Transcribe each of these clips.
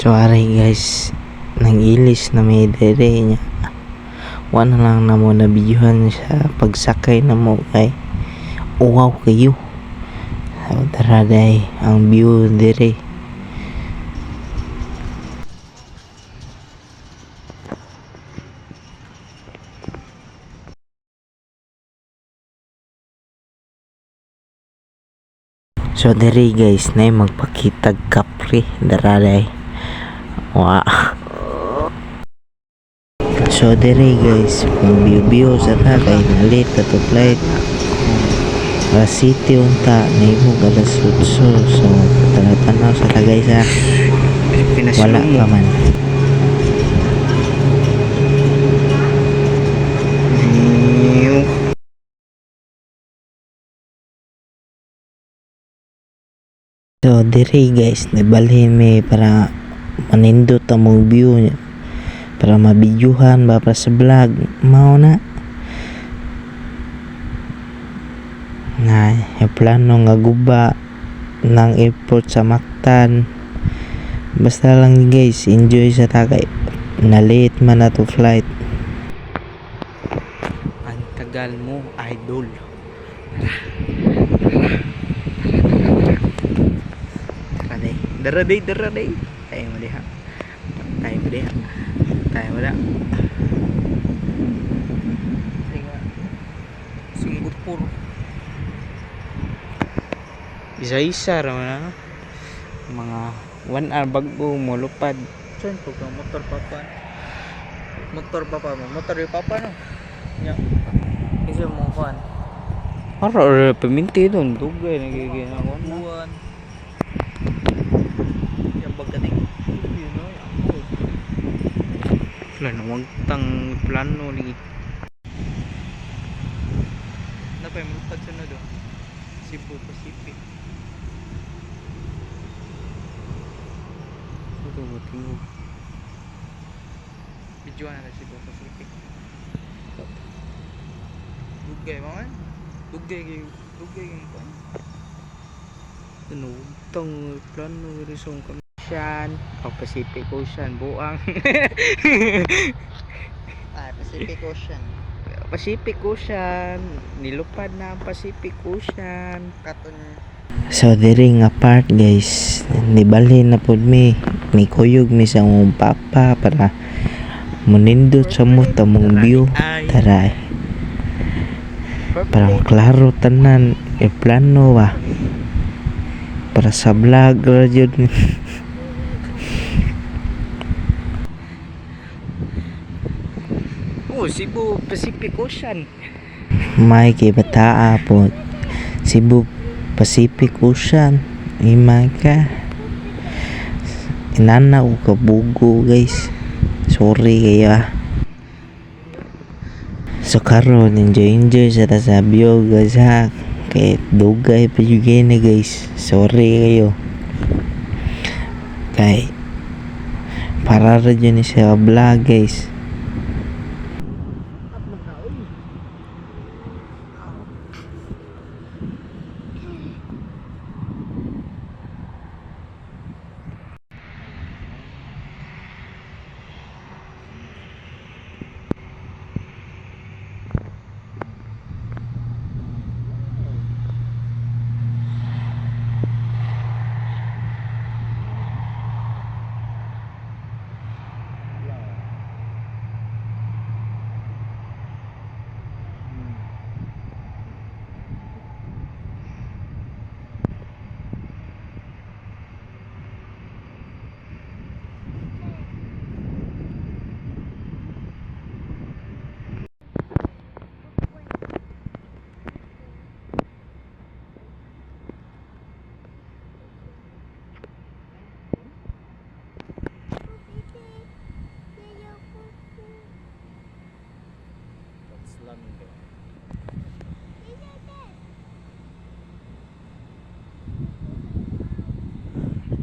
So aray guys, nang ilis na may dere niya. Wala lang na mo nabiyuhan sa pagsakay na mo kay uwaw kayo. So tara day ang view dere. So dere guys, na magpakitag kapre dara day. Wa. So dere guys, kung view sa ta kay nalit na to flight. City unta na imo alas 8. So tanaw sa tagay sa wala pa man. So dire guys, nabalhin mi para manindot ang view niya. Para mabidyuhan ba para sa vlog. Mao na. Na yung plano nga guba ng airport sa Mactan. Basta lang guys, enjoy sa tagay. Na late man na to flight. Ang tagal mo, idol. Dara day. Tayo mo diha. Singapur. Isa-isa raman na. Mga 1 hour bago mo lupad. Saan po ka? Motor papa mo. Motor yung papa no? Yeah. Isa mo kuhan. Ora paminti doon. Dugay nagiging ako na. Buwan. Yung bagkating. Yun no? Wala na wagtang plano ni. Napay mulupad sa na do? Cebu Pacific. Tingog. Video na Cebu Pacific. Dugay man. Dugay yung kuhan. Ano tang plano rin sa Ocean, Pacific Ocean, buang. Pacific Ocean, nilupad na ang Pacific Ocean. Katon. So diri nga part guys, nibalhin na pud mi kuyog mi sa mong papa para munindot sa mo tamong view. Tara. Para klaro tanan e plano ba. Para sa vlog ra jud. Cebu Pacific Ocean. May kibataa po. Cebu Pacific Ocean. Imay ka. Inana ko kabugo guys. Sorry kayo. So karon enjoy sa tasabyo guys ha. Kaya dugay pa yung na guys. Sorry kayo. Kay para rin yun sa vlog guys.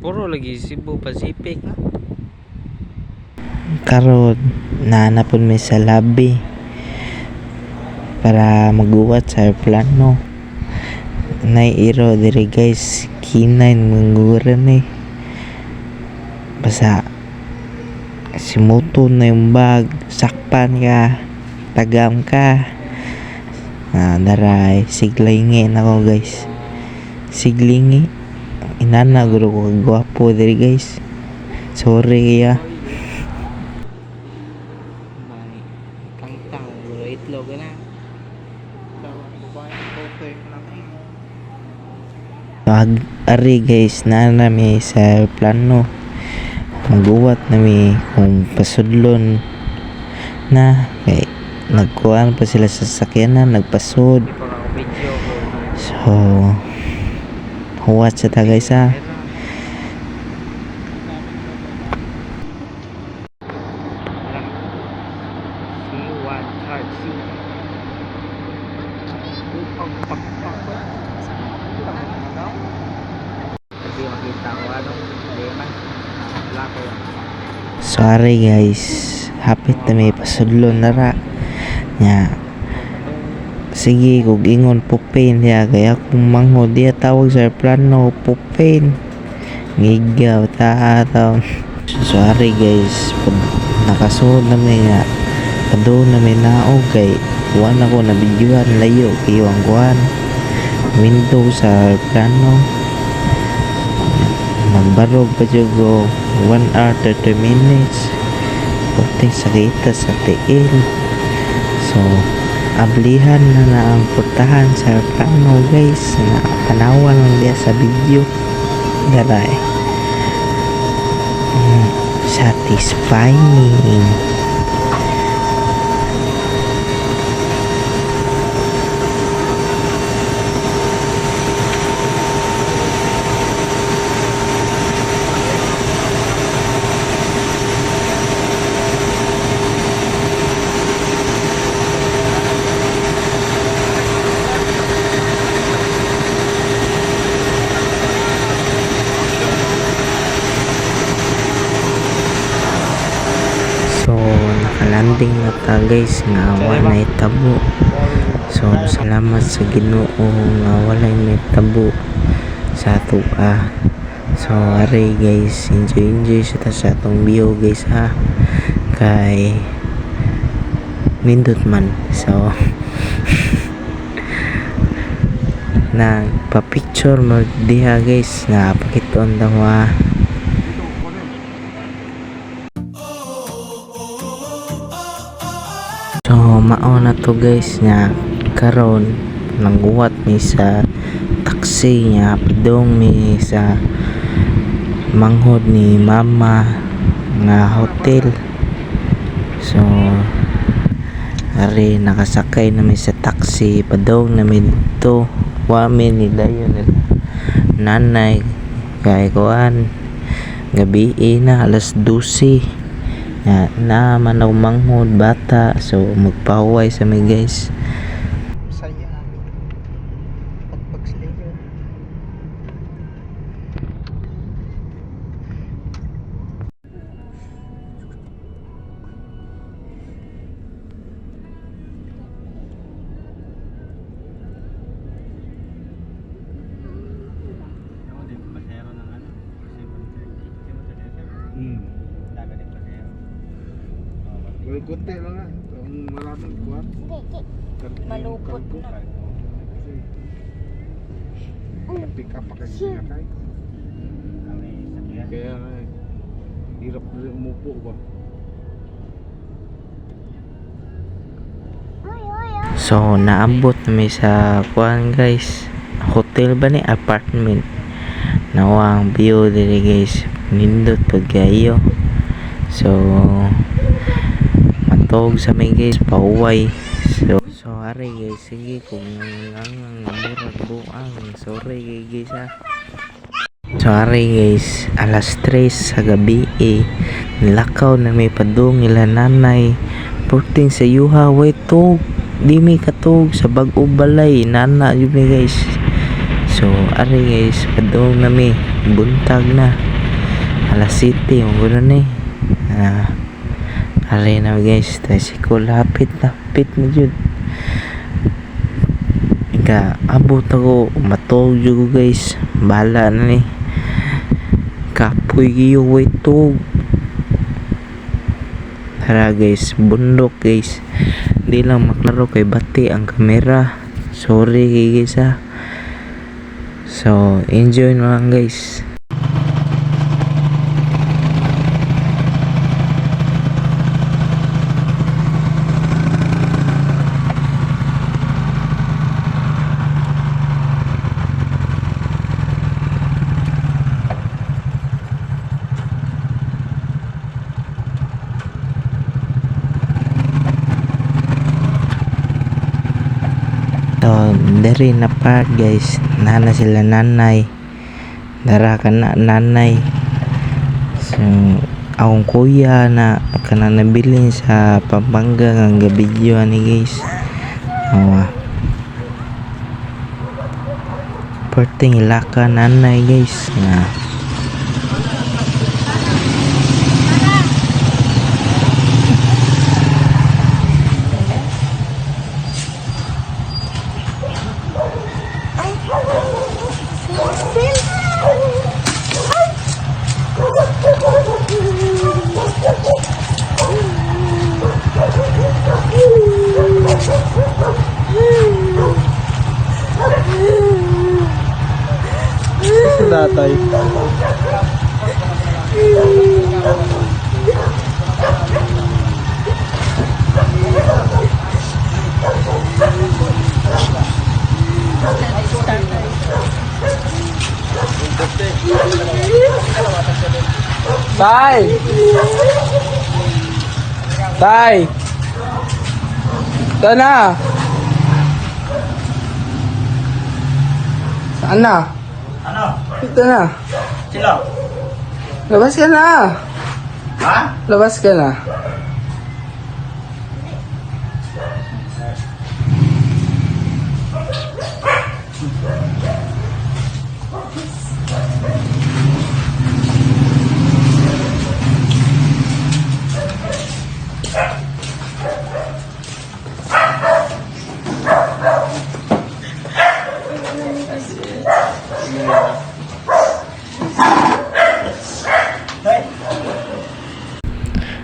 Puro lagi Cebu Pacific na. Karon naanapon mi sa lobby para maguwat sa aeroplano. Nay iro dire guys, kinain mangguran basta simuto na yung bag, sakpan ka, tagam ka. Daray, siglingin ako guys. Siglingi. Inana, guro ko gwapo diri guys. Sorry ya. Kangkang, guro itlog na. Ari guys, na nami sa plano. Maguwat nami kung pasudlon na kay nagkuhan pa sila sa sakyanan, nagpasod. So huwat sa ta guys ha. Sorry guys, hapit na may pasudlon na ra nya. Sige, kung ingon pupin ya, kaya kung manghod dia tawag sa plano pupin ngigaw ta ataw. Sorry guys, pag nakasuod na may nga pado na may naog kay kuhan ako na videohan layo kayo ang kuhan window sa plano. Nagbarog pa ko 1 hour 30 minutes puting sakita sa tiil. So ablihan na ang putahan sa plano guys na tanawan lang dia sa video. Daray satisfying. So nakalanding na ta guys nga wala tabo. So salamat sa Ginoo nga wala may tabo sa ato So ari guys, enjoy sa atong view guys ha. Kay nindot man. So nagpa-picture mo diha guys nga pakiton daw ha. So mao na to guys nga karon nangguwat mi sa taxi nga padong mi sa manghod ni mama nga hotel. So ari nakasakay na mi sa taxi padong na mi dito wami ni dayon nanay kay kuan gabi na alas 12 na manaw manghod bata. So magpahuway sa may guys. Saya pagpagslayer. Kunti lang nga. Ang maraming kuwan. Malupot na. Pick up pa kasi siya kay. Kaya nga hirap na umupo ba. So naabot na may sa kuan guys. Hotel ba ni apartment? Nawang view diri guys. Nindot pag kayo. So matog sa may guys pauway. So ari guys, sige kung ang murag buang. Sorry guys ha. So ari guys, alas 3 sa gabi nilakaw na may padong nila nanay. Porting sa yuha way tog. Di may katog sa bag-o balay nana yun guys. So ari guys, padong na may buntag na. Alas 7 yung gano'n ari na guys, tricycle hapit na jud. Ika abot ako matog jud guys. Bala na ni. Kapoy giyo way tog. Tara guys, bundok guys. Di lang maklaro kay bati ang kamera. Sorry guys ha. So, enjoy na lang guys. So, dari na pa guys. Nana sila nanay. Dara ka na nanay. So, akong kuya na kana nabilin sa Pampanga ng gabidyo ni guys. Perting ilaka nanay guys. Tatay. Tay! Tay! Ito na! Saan na? Ano? Ito na. Sino? Labas ka na! Ha? Labas ka na.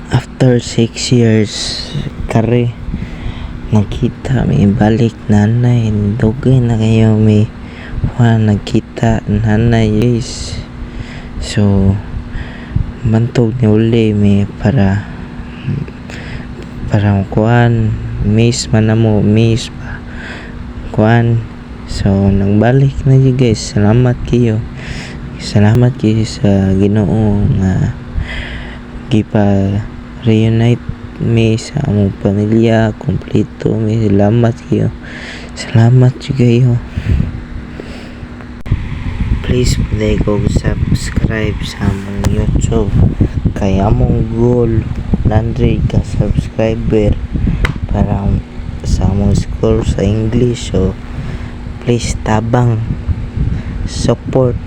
After 6 years kare nakita may balik nanay. Dugay na kayo may nagkita nanay guys. So bantog ni uli may para kuan miss man na mo miss pa kuan. So nagbalik na yun guys. Salamat kayo sa Ginoo nga gipa reunite mi sa among pamilya kompleto mi. Salamat kayo. Please play ko subscribe sa among YouTube kay among goal 100 ka subscriber para sa among score sa English. So please tabang support.